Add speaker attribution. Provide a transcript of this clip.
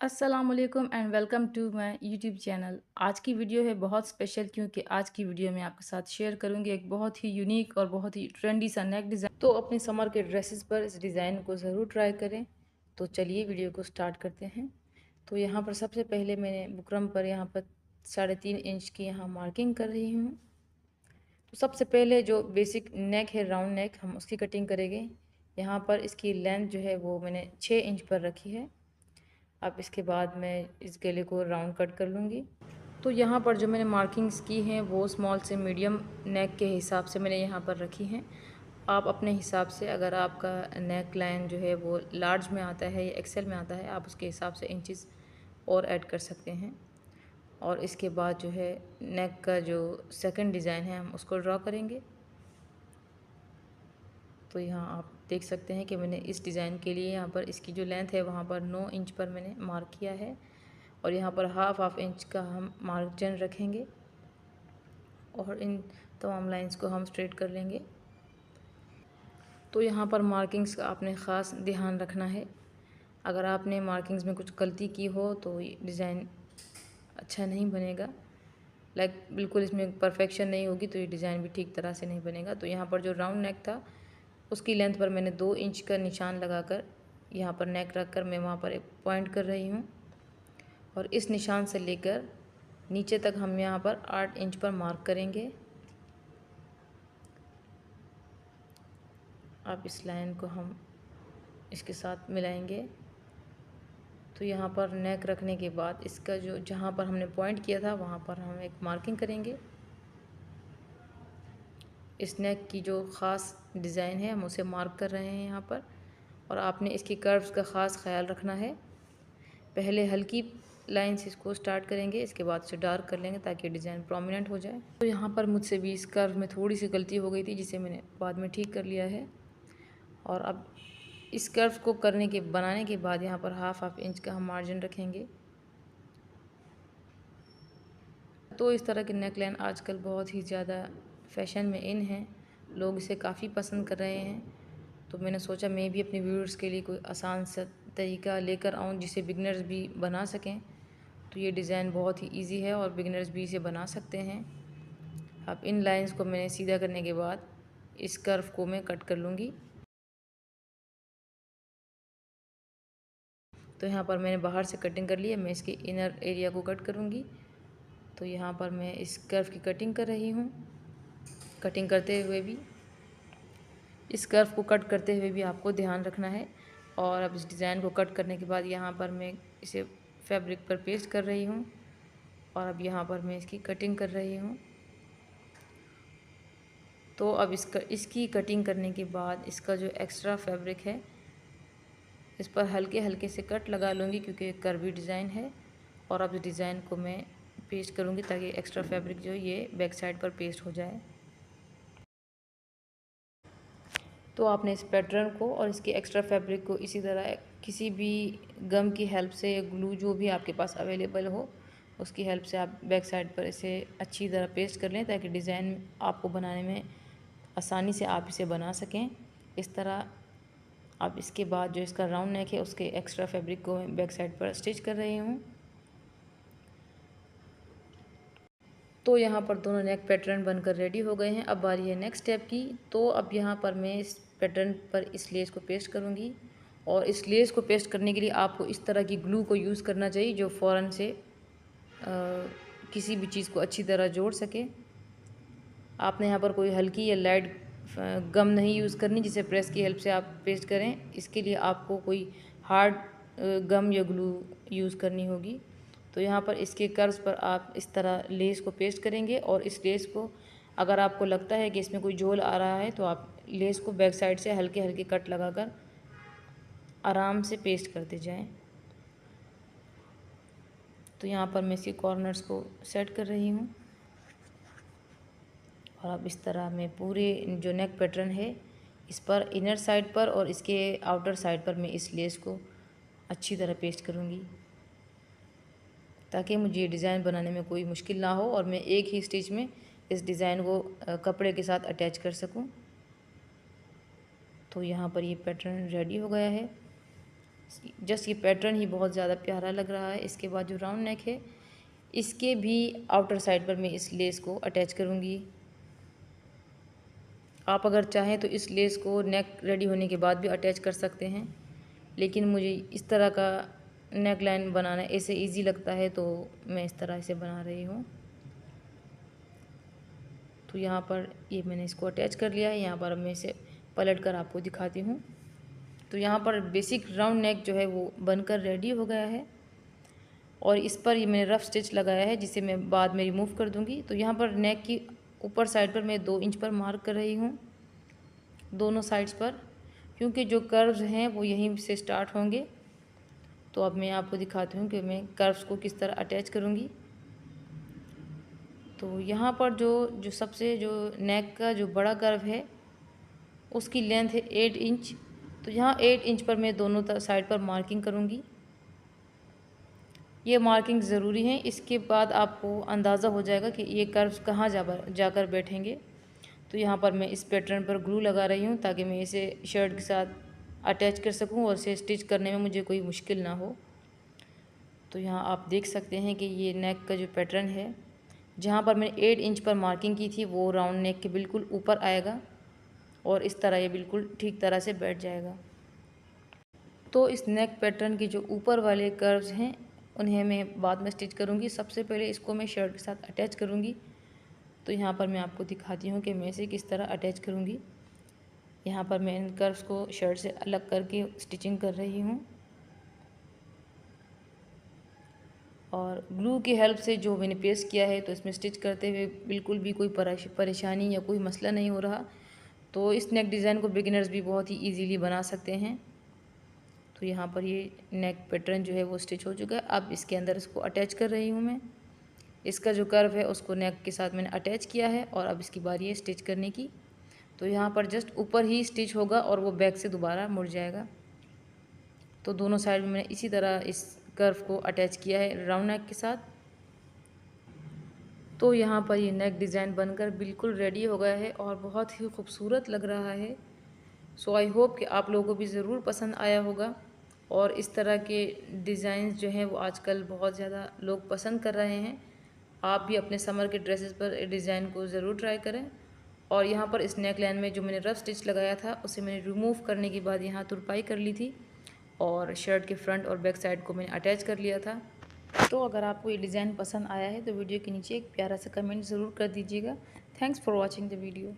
Speaker 1: अस्सलाम वालेकुम and welcome to my YouTube channel. आज की वीडियो है बहुत स्पेशल क्योंकि आज की वीडियो में आपके साथ शेयर करूंगी एक बहुत ही यूनिक और बहुत ही ट्रेंडी सा नेक डिज़ाइन। तो अपने समर के ड्रेसेस पर इस डिज़ाइन को ज़रूर ट्राई करें। तो चलिए वीडियो को स्टार्ट करते हैं। तो यहाँ पर सबसे पहले मैंने बुकरम पर यहाँ पर 3.5 इंच की यहाँ मार्किंग कर रही हूँ। तो सबसे पहले जो बेसिक नेक है, राउंड नेक, हम उसकी कटिंग करेंगे। यहाँ पर इसकी लेंथ जो है वो मैंने 6 इंच पर रखी है। अब इसके बाद मैं इस गले को राउंड कट कर लूँगी। तो यहाँ पर जो मैंने मार्किंग्स की हैं वो स्मॉल से मीडियम नेक के हिसाब से मैंने यहाँ पर रखी हैं। आप अपने हिसाब से, अगर आपका नेक लाइन जो है वो लार्ज में आता है या एक्सेल में आता है, आप उसके हिसाब से इंचेस और ऐड कर सकते हैं। और इसके बाद जो है नेक का जो सेकंड डिज़ाइन है हम उसको ड्रॉ करेंगे। तो यहाँ आप देख सकते हैं कि मैंने इस डिज़ाइन के लिए यहाँ पर इसकी जो लेंथ है वहाँ पर 9 इंच पर मैंने मार्क किया है और यहाँ पर हाफ इंच का हम मार्जिन रखेंगे और इन तमाम लाइंस को हम स्ट्रेट कर लेंगे। तो यहाँ पर मार्किंग्स का आपने ख़ास ध्यान रखना है। अगर आपने मार्किंग्स में कुछ गलती की हो तो ये डिज़ाइन अच्छा नहीं बनेगा। बिल्कुल इसमें परफेक्शन नहीं होगी तो ये डिज़ाइन भी ठीक तरह से नहीं बनेगा। तो यहाँ पर जो राउंड नेक था उसकी लेंथ पर मैंने 2 इंच का निशान लगाकर यहाँ पर नेक रख कर मैं वहाँ पर एक पॉइंट कर रही हूँ और इस निशान से लेकर नीचे तक हम यहाँ पर 8 इंच पर मार्क करेंगे। अब इस लाइन को हम इसके साथ मिलाएंगे। तो यहाँ पर नेक रखने के बाद इसका जो जहाँ पर हमने पॉइंट किया था वहाँ पर हम एक मार्किंग करेंगे। इस नेक की जो ख़ास डिज़ाइन है हम उसे मार्क कर रहे हैं यहाँ पर। और आपने इसकी कर्व्स का ख़ास ख्याल रखना है। पहले हल्की लाइन से इसको स्टार्ट करेंगे, इसके बाद इसे डार्क कर लेंगे ताकि डिज़ाइन प्रोमिनेंट हो जाए। तो यहाँ पर मुझसे भी इस कर्व में थोड़ी सी गलती हो गई थी जिसे मैंने बाद में ठीक कर लिया है। और अब इस कर्व को बनाने के बाद यहाँ पर हाफ इंच का हम मार्जिन रखेंगे। तो इस तरह के नेक लाइन आजकल बहुत ही ज़्यादा फैशन में इन है, लोग इसे काफ़ी पसंद कर रहे हैं। तो मैंने सोचा मैं भी अपने व्यूअर्स के लिए कोई आसान सा तरीका लेकर आऊँ जिसे बिगनर्स भी बना सकें। तो ये डिज़ाइन बहुत ही इजी है और बिगनर्स भी इसे बना सकते हैं। अब इन लाइंस को मैंने सीधा करने के बाद इस कर्व को मैं कट कर लूँगी। तो यहाँ पर मैंने बाहर से कटिंग कर ली है, मैं इसके इनर एरिया को कट करूँगी। तो यहाँ पर मैं इस कर्व की कटिंग कर रही हूँ। कटिंग करते हुए भी, इस कर्व को कट करते हुए भी आपको ध्यान रखना है। और अब इस डिज़ाइन को कट करने के बाद यहाँ पर मैं इसे फैब्रिक पर पेस्ट कर रही हूँ और अब यहाँ पर मैं इसकी कटिंग कर रही हूँ। तो अब इसकी कटिंग करने के बाद इसका जो एक्स्ट्रा फैब्रिक है इस पर हल्के हल्के से कट लगा लूँगी क्योंकि कर्वी डिज़ाइन है। और अब इस डिज़ाइन को मैं पेस्ट करूँगी ताकि एक्स्ट्रा फैब्रिक जो है ये बैक साइड पर पेस्ट हो जाए। तो आपने इस पैटर्न को और इसके एक्स्ट्रा फैब्रिक को इसी तरह किसी भी गम की हेल्प से या ग्लू जो भी आपके पास अवेलेबल हो उसकी हेल्प से आप बैक साइड पर इसे अच्छी तरह पेस्ट कर लें ताकि डिज़ाइन आपको बनाने में आसानी से आप इसे बना सकें। इस तरह अब इसके बाद जो इसका राउंड नेक है उसके एक्स्ट्रा फैब्रिक को मैं बैक साइड पर स्टिच कर रही हूँ। तो यहाँ पर दोनों नेक पैटर्न बनकर रेडी हो गए हैं। अब बारी है नेक्स्ट स्टेप की। तो अब यहाँ पर मैं इस पैटर्न पर इस लेस को पेस्ट करूँगी और इस लेस को पेस्ट करने के लिए आपको इस तरह की ग्लू को यूज़ करना चाहिए जो फ़ौरन से किसी भी चीज़ को अच्छी तरह जोड़ सके। आपने यहाँ पर कोई हल्की या लाइट गम नहीं यूज़ करनी जिसे प्रेस की हेल्प से आप पेस्ट करें। इसके लिए आपको कोई हार्ड गम या ग्लू यूज़ करनी होगी। तो यहाँ पर इसके कर्व्स पर आप इस तरह लेस को पेस्ट करेंगे और इस लेस को अगर आपको लगता है कि इसमें कोई झोल आ रहा है तो आप लेस को बैक साइड से हल्के हल्के कट लगाकर आराम से पेस्ट करते जाएं। तो यहाँ पर मैं इसके कॉर्नर्स को सेट कर रही हूँ और अब इस तरह मैं पूरे जो नेक पैटर्न है इस पर इनर साइड पर और इसके आउटर साइड पर मैं इस लेस को अच्छी तरह पेस्ट करूँगी ताकि मुझे ये डिज़ाइन बनाने में कोई मुश्किल ना हो और मैं एक ही स्टिच में इस डिज़ाइन को कपड़े के साथ अटैच कर सकूं। तो यहाँ पर ये पैटर्न रेडी हो गया है। जस्ट ये पैटर्न ही बहुत ज़्यादा प्यारा लग रहा है। इसके बाद जो राउंड नेक है, इसके भी आउटर साइड पर मैं इस लेस को अटैच करूँगी। आप अगर चाहें तो इस लेस को नेक रेडी होने के बाद भी अटैच कर सकते हैं, लेकिन मुझे इस तरह का नेक लाइन बनाना ऐसे ईजी लगता है, तो मैं इस तरह से बना रही हूँ। तो यहाँ पर ये मैंने इसको अटैच कर लिया है। यहाँ पर मैं इसे पलट कर आपको दिखाती हूँ। तो यहाँ पर बेसिक राउंड नेक जो है वो बनकर रेडी हो गया है, और इस पर ये मैंने रफ स्टिच लगाया है, जिसे मैं बाद में रिमूव कर दूँगी। तो यहाँ पर नेक की ऊपर साइड पर मैं 2 इंच पर मार्क कर रही हूँ, दोनों साइड्स पर, क्योंकि जो कर्व्स हैं वो यहीं से स्टार्ट होंगे। तो अब मैं आपको दिखाती हूँ कि मैं कर्व्स को किस तरह अटैच करूँगी। तो यहाँ पर जो सबसे जो नेक का जो बड़ा कर्व है, उसकी लेंथ है 8 इंच। तो यहाँ 8 इंच पर मैं दोनों साइड पर मार्किंग करूँगी। ये मार्किंग ज़रूरी है, इसके बाद आपको अंदाज़ा हो जाएगा कि ये कर्व्स कहाँ जाकर बैठेंगे। तो यहाँ पर मैं इस पैटर्न पर ग्लू लगा रही हूँ, ताकि मैं इसे शर्ट के साथ अटैच कर सकूँ और इसे स्टिच करने में मुझे कोई मुश्किल ना हो। तो यहाँ आप देख सकते हैं कि ये नेक का जो पैटर्न है, जहाँ पर मैंने 8 इंच पर मार्किंग की थी, वो राउंड नेक के बिल्कुल ऊपर आएगा, और इस तरह ये बिल्कुल ठीक तरह से बैठ जाएगा। तो इस नेक पैटर्न के जो ऊपर वाले कर्व्स हैं, उन्हें मैं बाद में स्टिच करूँगी। सबसे पहले इसको मैं शर्ट के साथ अटैच करूँगी। तो यहाँ पर मैं आपको दिखाती हूँ कि मैं इसे किस तरह अटैच करूँगी। यहाँ पर मैं इन कर्व्स को शर्ट से अलग करके स्टिचिंग कर रही हूँ, और ग्लू की हेल्प से जो मैंने पेस्ट किया है, तो इसमें स्टिच करते हुए बिल्कुल भी कोई परेशानी या कोई मसला नहीं हो रहा। तो इस नेक डिज़ाइन को बिगिनर्स भी बहुत ही ईजीली बना सकते हैं। तो यहाँ पर ये नेक पैटर्न जो है वो स्टिच हो चुका है। अब इसके अंदर इसको अटैच कर रही हूँ मैं। इसका जो कर्व है उसको नेक के साथ मैंने अटैच किया है, और अब इसकी बारी है स्टिच करने की। तो यहाँ पर जस्ट ऊपर ही स्टिच होगा, और वो बैक से दोबारा मुड़ जाएगा। तो दोनों साइड में मैंने इसी तरह इस कर्व को अटैच किया है राउंड नेक के साथ। तो यहाँ पर ये नेक डिज़ाइन बनकर बिल्कुल रेडी हो गया है, और बहुत ही खूबसूरत लग रहा है। सो आई होप कि आप लोगों को भी ज़रूर पसंद आया होगा। और इस तरह के डिज़ाइंस जो हैं वो आजकल बहुत ज़्यादा लोग पसंद कर रहे हैं। आप भी अपने समर के ड्रेसेस पर डिज़ाइन को ज़रूर ट्राई करें। और यहाँ पर इस नेक लाइन में जो मैंने रफ स्टिच लगाया था, उसे मैंने रिमूव करने के बाद यहाँ तुरपाई कर ली थी, और शर्ट के फ्रंट और बैक साइड को मैंने अटैच कर लिया था। तो अगर आपको ये डिज़ाइन पसंद आया है, तो वीडियो के नीचे एक प्यारा सा कमेंट ज़रूर कर दीजिएगा। Thanks for watching the video.